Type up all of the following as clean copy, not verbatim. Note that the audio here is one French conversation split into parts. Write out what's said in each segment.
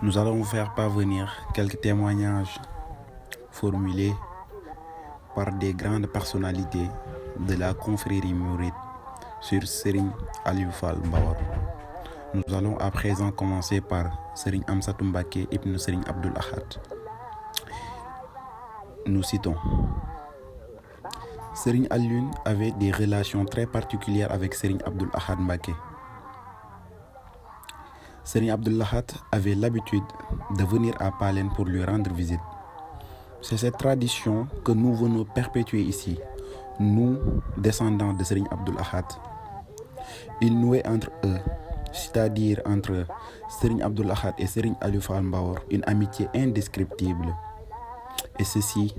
Nous allons vous faire parvenir quelques témoignages formulés par des grandes personnalités de la confrérie mouride sur Serigne Aliou Fall Mbawar. Nous allons à présent commencer par Serigne Amsatou Mbacké ibn Serigne Abdoul Ahad. Nous citons: Serigne Alioune avait des relations très particulières avec Serigne Abdoul Ahad Mbacké. Serigne Abdoul Ahad avait l'habitude de venir à Palène pour lui rendre visite. C'est cette tradition que nous venons perpétuer ici, nous, descendants de Serigne Abdoul Ahad. Il nouait entre eux, c'est-à-dire entre Serigne Abdoul Ahad et Serigne Aliou Fall Mbawar, une amitié indescriptible. Et ceci,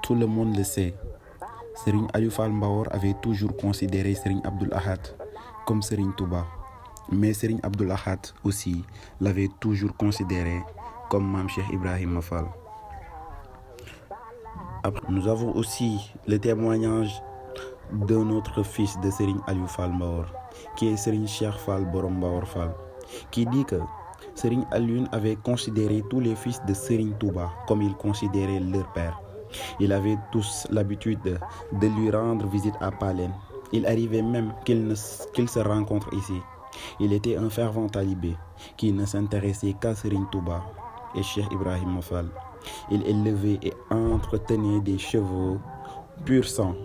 tout le monde le sait. Serigne Aliou Fall Mbawar avait toujours considéré Serigne Abdoul Ahad comme Serigne Touba. Mais Serigne Abdoul Ahad aussi l'avait toujours considéré comme Mame Cheikh Ibrahima Fall. Après, nous avons aussi le témoignage d'un autre fils de Serigne Aliou Fall Mbawar, qui est Serigne Cheikh Fall Borom Mbawar Fall, qui dit que Serigne Alioune avait considéré tous les fils de Serigne Touba comme il considérait leur père. Ils avaient tous l'habitude de lui rendre visite à Palène. Il arrivait même qu'ils se rencontrent ici. Il était un fervent talibé qui ne s'intéressait qu'à Serigne Touba et Cheikh Ibrahima Fall. Il élevait et entretenait des chevaux pur sang,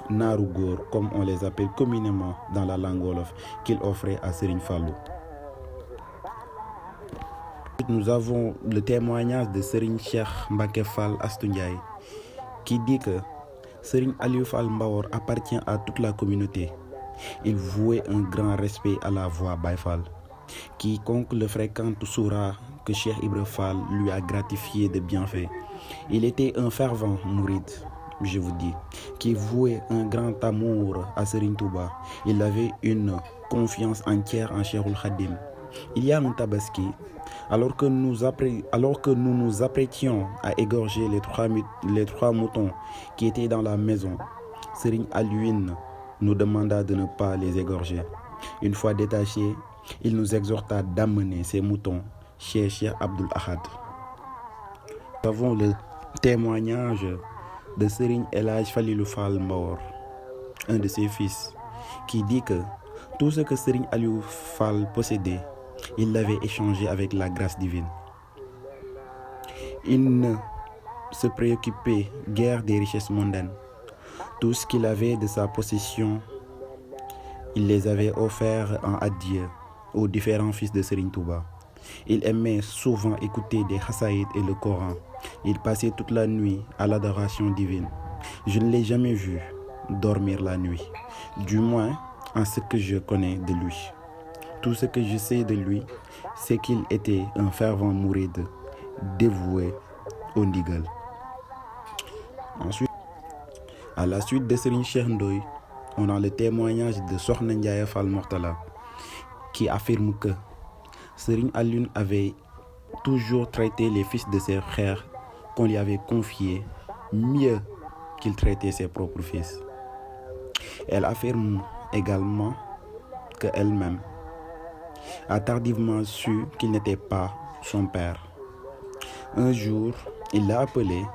naaru góor comme on les appelle communément dans la langue wolof, qu'il offrait à Serigne Fallou. Nous avons le témoignage de Serigne Cheikh Mbacké Fall Astou Ndiaye, qui dit que Serigne Aliou Fall Mbawar appartient à toute la communauté. Il vouait un grand respect à la voix Baye Fall. Quiconque le fréquente saura que Cheikh Ibra Fall lui a gratifié de bienfaits. Il était un fervent mouride, je vous dis, qui vouait un grand amour à Serigne Touba. Il avait une confiance entière en Cheikhul Khadim. Il y a un tabaski, alors que nous nous apprêtions à égorger les trois moutons qui étaient dans la maison, Serigne Alioune nous demanda de ne pas les égorger. Une fois détachés, il nous exhorta d'amener ces moutons chez Cheikh Abdoul Ahad. Nous avons le témoignage de Serigne El Hadj Falilou Fall Mbawar, un de ses fils, qui dit que tout ce que Serigne Aliou Fall possédait, il l'avait échangé avec la grâce divine. Il ne se préoccupait guère des richesses mondaines. Tout ce qu'il avait de sa possession, il les avait offerts en adieu aux différents fils de Serigne Touba. Il aimait souvent écouter des khassaïd et le Coran. Il passait toute la nuit à l'adoration divine. Je ne l'ai jamais vu dormir la nuit, du moins en ce que je connais de lui. Tout ce que je sais de lui, c'est qu'il était un fervent mouride, dévoué au ndigal. Ensuite, à la suite de Serigne Cheikh Ndoye, on a le témoignage de Sokhna Ndiaye Fall Mortala, qui affirme que Serigne Alioune avait toujours traité les fils de ses frères qu'on lui avait confiés mieux qu'il traitait ses propres fils. Elle affirme également qu'elle-même a tardivement su qu'il n'était pas son père. Un jour, il l'a appelé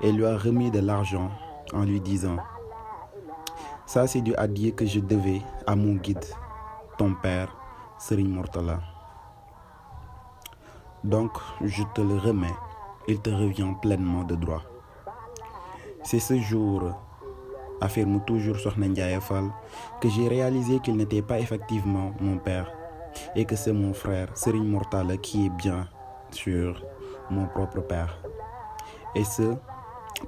et lui a remis de l'argent en lui disant: ça, c'est du adieu que je devais à mon guide, ton père, Serigne Mortala. Donc, je te le remets, il te revient pleinement de droit. C'est ce jour, affirme toujours Sokhna Ndiaye Fall, que j'ai réalisé qu'il n'était pas effectivement mon père et que c'est mon frère, Serigne Mortala, qui est bien sûr mon propre père. Et ce,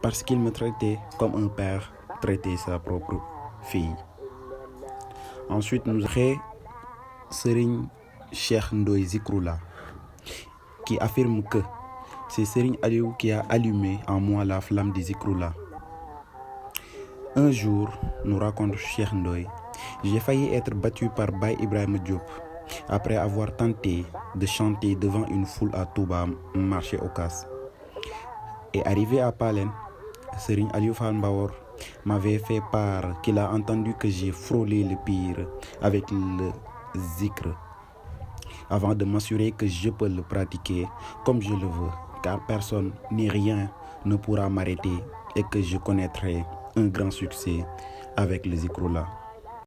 parce qu'il me traitait comme un père traitait sa propre fille. Ensuite, nous avons Serigne Cheikh Ndoye Zikroula, qui affirme que c'est Serigne Aliou qui a allumé en moi la flamme des Zikroula. Un jour, nous raconte Cheikh Ndoye, j'ai failli être battu par Baye Ibrahima Diop après avoir tenté de chanter devant une foule à Touba, marché Ocass. Et arrivé à Palène, Serigne Aliou Fall Mbawar m'avait fait part qu'il a entendu que j'ai frôlé le pire avec le zikr. avant de m'assurer que je peux le pratiquer comme je le veux, car personne ni rien ne pourra m'arrêter et que je connaîtrai un grand succès avec le Zikroullah.